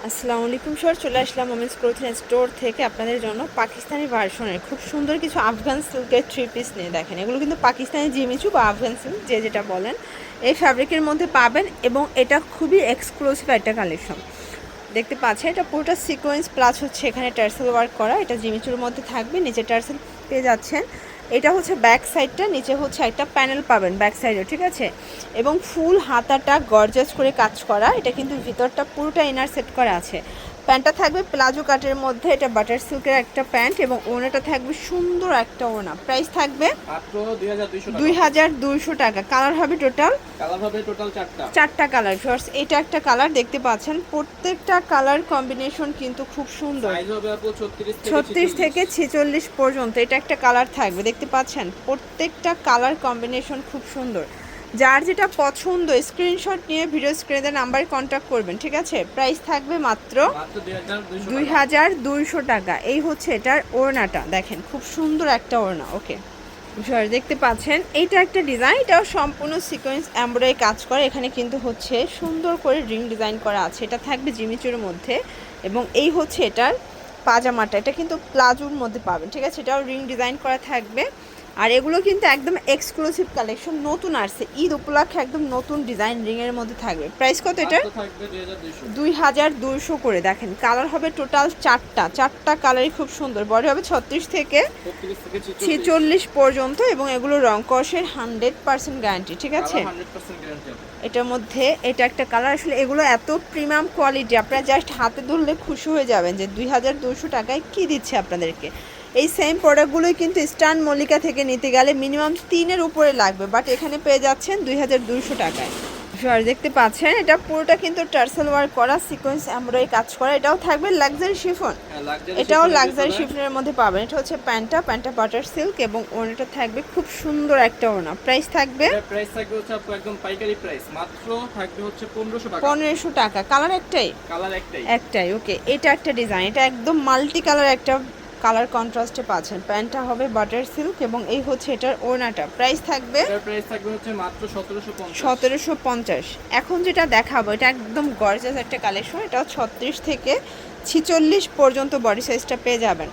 আসসালামু আলাইকুম স্যার, চলে আসলাম মোমেন্টস ক্লোথিং স্টোর থেকে আপনাদের জন্য পাকিস্তানি ভার্সনের খুব সুন্দর কিছু আফগান সিল্কের থ্রি পিস নিয়ে দেখেন। এগুলো কিন্তু পাকিস্তানি জিমিচু বা আফগান সিল্ক যে যেটা বলেন এই ফ্যাব্রিকের মধ্যে পাবেন এবং এটা খুবই এক্সক্লুসিভ একটা কালেকশন। দেখতে পাচ্ছেন এটা পুরোটা সিকোয়েন্স প্লাস হচ্ছে এখানে টার্সেল ওয়ার্ক করা, এটা জিমিচুর মধ্যে থাকবে, নিচে টার্সেল পেয়ে যাচ্ছেন। এটা হচ্ছে ব্যাক সাইডটা, নিচে হচ্ছে একটা প্যানেল পাবেন ব্যাক সাইডে, ঠিক আছে। এবং ফুল হাতাটা গর্জাস করে কাজ করা, এটা কিন্তু ভিতরটা পুরোটা ইনার সেট করা আছে। প্যান্টটা থাকবে প্লাজো কাটের মধ্যে, এটা বাটার সিল্কের একটা প্যান্ট এবং ওড়নাটা থাকবে সুন্দর একটা ওড়না। প্রাইস থাকবে মাত্র 2200 টাকা। 2200 টাকা। কালার হবে টোটাল চারটা কালার। ফার্স্ট এটা একটা কালার দেখতে পাচ্ছেন, প্রত্যেকটা কালার কম্বিনেশন কিন্তু খুব সুন্দর। সাইজ হবে আপু 36 থেকে 46 পর্যন্ত এটা একটা কালার থাকবে, দেখতে পাচ্ছেন প্রত্যেকটা কালার কম্বিনেশন খুব সুন্দর। যার যেটা পছন্দ স্ক্রিনশট নিয়ে ভিডিও স্ক্রিনে নাম্বারে কন্ট্যাক্ট করবেন, ঠিক আছে। প্রাইস থাকবে মাত্র 2200 টাকা। এই হচ্ছে এটার ওড়নাটা, দেখেন খুব সুন্দর একটা ওড়না। ওকে সরি, দেখতে পাচ্ছেন এইটা একটা ডিজাইন, এটাও সম্পূর্ণ সিকোয়েন্স এমব্রয়ডারি কাজ করে, এখানে কিন্তু হচ্ছে সুন্দর করে রিং ডিজাইন করা আছে। এটা থাকবে জিমিচুর মধ্যে এবং এই হচ্ছে এটার পাজামাটা, এটা কিন্তু প্লাজোর মধ্যে পাবেন, ঠিক আছে। এটাও রিং ডিজাইন করা থাকবে। আর এগুলো কিন্তু একদম এক্সক্লুসিভ কালেকশন, নতুন আসছে ঈদ উপলক্ষে, একদম নতুন ডিজাইন রিংয়ের মধ্যে থাকবে। প্রাইস কত এটা? 2200 করে। দেখেন কালার হবে টোটাল চারটা কালারই খুব সুন্দর। বডি হবে 36 থেকে 46 পর্যন্ত এবং এগুলো রং কষের 100% গ্যারান্টি, ঠিক আছে। এটার মধ্যে এটা একটা কালার, আসলে এগুলো এত প্রিমিয়াম কোয়ালিটি, আপনারা জাস্ট হাতে ধরলে খুশি হয়ে যাবেন যে 2200 টাকায় কী দিচ্ছে আপনাদেরকে। এই সেম প্রোডাক্টগুলোই কিন্তু স্টান মল্লিকা থেকে নিতে গেলে মিনিমাম 3-এর উপরে লাগবে, বাট এখানে পেয়ে যাচ্ছেন 2200 টাকায়। দেখতে পাচ্ছেন এটা পুরোটা কিন্তু টার্সেল ওয়ার্ক করা, সিকোয়েন্স এমব্রয়ডারি কাজ করা। এটাও থাকবে লাক্সারি শিফন, এটাও লাক্সারি শিফনের মধ্যে পাবেন। এটা হচ্ছে প্যান্টটা বাটার সিল্ক এবং ওড়নাটা থাকবে খুব সুন্দর একটা ওড়না। প্রাইস থাকবে হচ্ছে আপু একদম পাইকারি প্রাইস, মাত্র থাকবে হচ্ছে 1500 টাকা। 1500 টাকা। কালার একটাই। ওকে এটা একটা ডিজাইন, এটা একদম মাল্টি কালার একটা কালার কন্ট্রাস্টে পাচ্ছেন। প্যান্টটা হবে বাটার সিল্ক এবং এই হচ্ছে এটার ওড়নাটা। প্রাইস থাকবে হচ্ছে মাত্র 1750। এখন যেটা দেখাবো এটা একদম গর্জাস একটা কালেকশন, এটাও 36 থেকে 46 পর্যন্ত বডি সাইজটা পেয়ে যাবেন।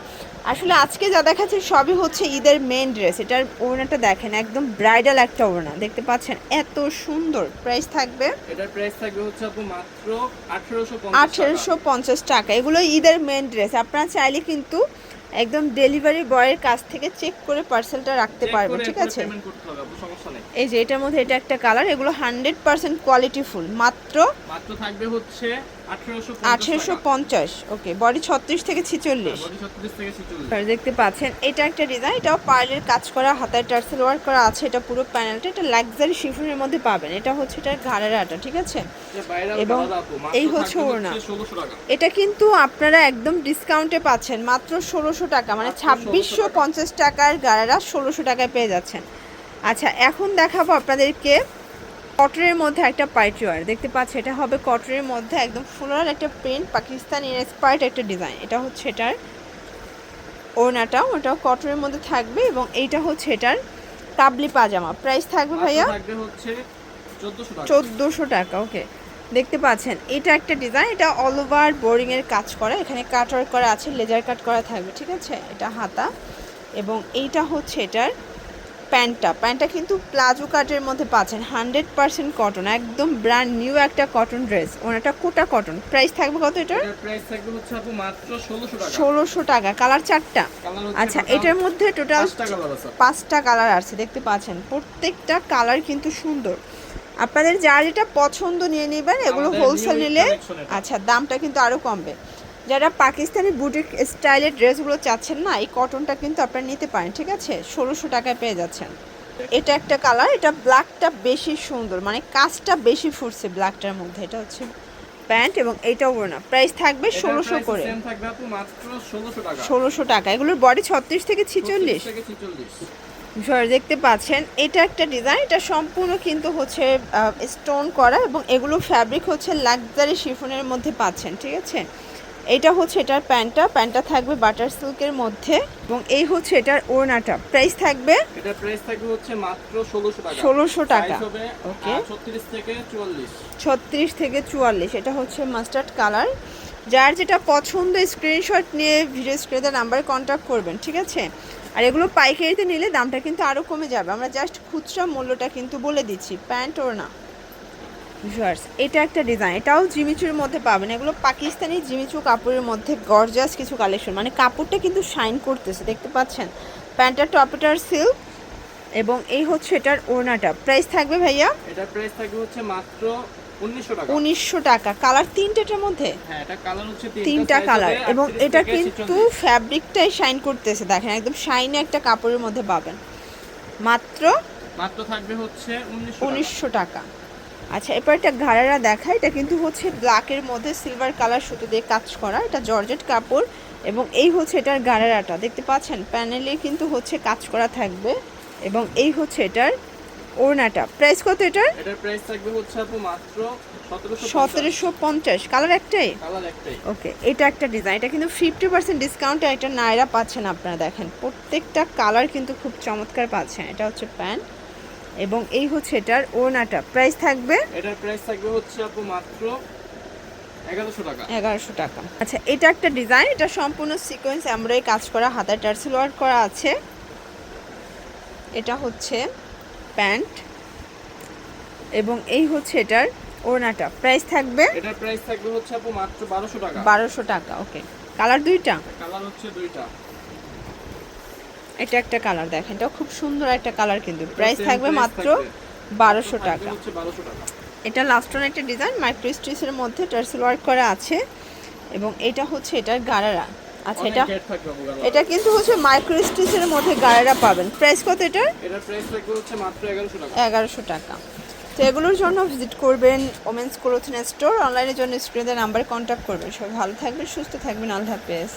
আসলে আজকে যা দেখাচ্ছে সবই হচ্ছে ঈদের মেন ড্রেস। এটার ওড়নাটা দেখেন একদম ব্রাইডাল একটা ওড়না, দেখতে পাচ্ছেন এত সুন্দর। প্রাইস থাকবে হচ্ছে আপু মাত্র 1850 টাকা। এগুলো ঈদের মেন ড্রেস, আপনারা চাইলে কিন্তু একদম ডেলিভারি বয়ের কাছ থেকে চেক করে পার্সেলটা রাখতে পারবেন, ঠিক আছে। এই যে এটার মধ্যে এটা একটা কালার, এগুলো 100% কোয়ালিটি ফুল। মাত্র থাকবে হচ্ছে 1850। ওকে বডি 36 থেকে 46। দেখতে পাচ্ছেন এটা একটা ডিজাইন, এটাও পার্লের কাজ করা, হাতায় টার্সেল ওয়ার্ক করা আছে। এটা পুরো প্যানেলটা এটা লাক্সারি শিফনের মধ্যে পাবেন। এটা হচ্ছে এটার ঘাড়ের আটা, ঠিক আছে। এবং এই হচ্ছে ওড়না। এটা কিন্তু আপনারা একদম ডিসকাউন্টে পাচ্ছেন মাত্র 1600 টাকা, মানে 2650 টাকার গাড়ারা 1600 টাকায় পেয়ে যাচ্ছেন। আচ্ছা এখন দেখাবো আপনাদেরকে কটনের মধ্যে একটা পার্টি ওয়্যার, দেখতে পাচ্ছি এটা হবে কটনের মধ্যে একদম ফ্লোরাল একটা প্রিন্ট, পাকিস্তানি ইন্সপায়ার্ড একটা ডিজাইন। এটা হচ্ছে এটার ওড়নাটাও, ওটাও কটনের মধ্যে থাকবে এবং এইটা হচ্ছে এটার কাবলি পাজামা। প্রাইস থাকবে ভাইয়া 1400 টাকা। ওকে দেখতে পাচ্ছেন এটা একটা ডিজাইন, এটা অল ওভার বোরিংয়ের কাজ করা, এখানে কাট ওয়ার্ক করা আছে, লেজার কাট করা থাকবে, ঠিক আছে। এটা হাতা এবং এইটা হচ্ছে এটার প্যান্টটা কিন্তু প্লাজো কাটের মধ্যে পাচ্ছেন, 100% কটন, একদম ব্র্যান্ড নিউ একটা কটন ড্রেস। ওনাটা কোটা কটন। প্রাইস থাকবে কত এটার? প্রাইস থাকবে হচ্ছে আপু মাত্র 1600 টাকা। কালার চারটা। আচ্ছা এটার মধ্যে টোটাল 5টা কালার আছে, দেখতে পাচ্ছেন প্রত্যেকটা কালার কিন্তু সুন্দর। আপনাদের যার যেটা পছন্দ নিয়ে নেবেন, এগুলো হোলসেল নিলে আচ্ছা দামটা কিন্তু আরও কমবে। যারা পাকিস্তানি বুটিক স্টাইলের ড্রেসগুলো চাচ্ছেন না, এই কটনটা কিন্তু আপনারা নিতে পারেন, ঠিক আছে। 1600 টাকায় পেয়ে যাচ্ছেন। এটা একটা কালার, এটা ব্ল্যাকটা বেশি সুন্দর, মানে কাজটা বেশি ফুটছে ব্ল্যাকটার মধ্যে। এটা হচ্ছে প্যান্ট এবং এইটাও ওড়না। প্রাইস থাকবে 1600 করে। 1600 টাকা। এগুলোর বডি 36 থেকে 46। দেখতে পাচ্ছেন এটা একটা ডিজাইন, এটা সম্পূর্ণ কিন্তু হচ্ছে স্টোন করা এবং এগুলো ফ্যাব্রিক হচ্ছে লাক্সারি শিফনের মধ্যে পাচ্ছেন, ঠিক আছে। এটা হচ্ছে এটার প্যান্টটা থাকবে বাটার সিল্কের মধ্যে এবং এই হচ্ছে এটার ওড়নাটা। প্রাইস থাকবে হচ্ছে মাত্র 1600 টাকা। ওকে 36 থেকে 44। 36 থেকে 44। এটা হচ্ছে মাস্টার্ড কালার যার যেটা পছন্দ স্ক্রিনশট নিয়ে ভিডিও স্ক্রিনে নাম্বারে কন্ট্যাক্ট করবেন, ঠিক আছে? আর এগুলো পাইকারিতে নিলে দামটা কিন্তু আরও কমে যাবে, আমরা জাস্ট খুচরা মূল্যটা কিন্তু বলে দিচ্ছি। প্যান্ট ওর না ভিউয়ার্স, এটা একটা ডিজাইন, এটাও জিমিচুর মধ্যে পাবেন। এগুলো পাকিস্তানি জিমিচু কাপড়ের মধ্যে গর্জাস কিছু কালেকশন, মানে কাপড়টা কিন্তু শাইন করতেছে, দেখতে পাচ্ছেন। প্যান্টটা টপেটার সিল্ক এবং এই হচ্ছে এটার ওড়নাটা। প্রাইস থাকবে ভাইয়া? এটার প্রাইস থাকবে হচ্ছে মাত্র 1900 টাকা। 1900 টাকা। কালার তিনটার মধ্যে? হ্যাঁ, এটা কালার হচ্ছে তিনটা কালার এবং এটা কিন্তু ফ্যাব্রিকটাই শাইন করতেছে, দেখেন একদম শাইনি একটা কাপড়ের মধ্যে পাবেন। মাত্র থাকবে হচ্ছে 1900 টাকা। আচ্ছা, এরপর একটা ঘাড়ারা দেখায়, এটা কিন্তু হচ্ছে ব্ল্যাকের মধ্যে সিলভার কালার সুতো দিয়ে কাজ করা, এটা জর্জেট কাপড় এবং এই হচ্ছে এটার ঘাড়ারাটা, দেখতে পাচ্ছেন প্যানেলে কিন্তু হচ্ছে কাজ করা থাকবে এবং এই হচ্ছে এটার ওড়নাটা। প্রাইস কত এটার? এটার প্রাইস থাকবে হচ্ছে আপু মাত্র 1750। কালার একটাই? কালার একটাই। ওকে, এটা একটা ডিজাইন, এটা কিন্তু 50% ডিসকাউন্টে একটা নায়রা পাচ্ছেন আপনারা। দেখেন প্রত্যেকটা কালার কিন্তু খুব চমৎকার পাচ্ছেন। এটা হচ্ছে প্যান্ট এবং এই হচ্ছে এটার ওড়নাটা। প্রাইস থাকবে? এটার প্রাইস থাকবে হচ্ছে আপু মাত্র 1100 টাকা। 1100 টাকা। আচ্ছা, এটা একটা ডিজাইন, এটা সম্পূর্ণ সিকোয়েন্স এমব্রয়ডারি কাজ করা, হাতায় টার্সেল ওয়ার্ক করা আছে। এটা হচ্ছে প্যান্ট এবং এই হচ্ছে এটার ওড়নাটা। প্রাইস থাকবে? এটার প্রাইস থাকবে হচ্ছে আপু মাত্র 1200 টাকা। 1200 টাকা। ওকে, কালার দুইটা? কালার হচ্ছে দুইটা। এটা একটা কালার, দেখেন এটাও খুব সুন্দর একটা কালার কিন্তু। প্রাইস থাকবে মাত্র 1200 টাকা। হচ্ছে 1200 টাকা। এটা লাস্ট ওয়ান একটা ডিজাইন, মাইক্রো স্টিচের মধ্যে টার্সেল ওয়ার্ক করা আছে এবং এটা হচ্ছে এটার গারারা। আচ্ছা, এটা কিন্তু হচ্ছে মাইক্রো স্টিচের মধ্যে গারারা পাবেন। প্রাইস কত এটার? এটার প্রাইস থাকবে হচ্ছে মাত্র 1100 টাকা। 1100 টাকা। তো এগুলোর জন্য ভিজিট করবেন ওমেন্স ক্লোথিং স্টোর, অনলাইনের জন্য স্ক্রিনে নাম্বার কন্ট্যাক্ট করবেন। সবাই ভালো থাকবেন, সুস্থ থাকবেন, আল্লাহ হাফেজ।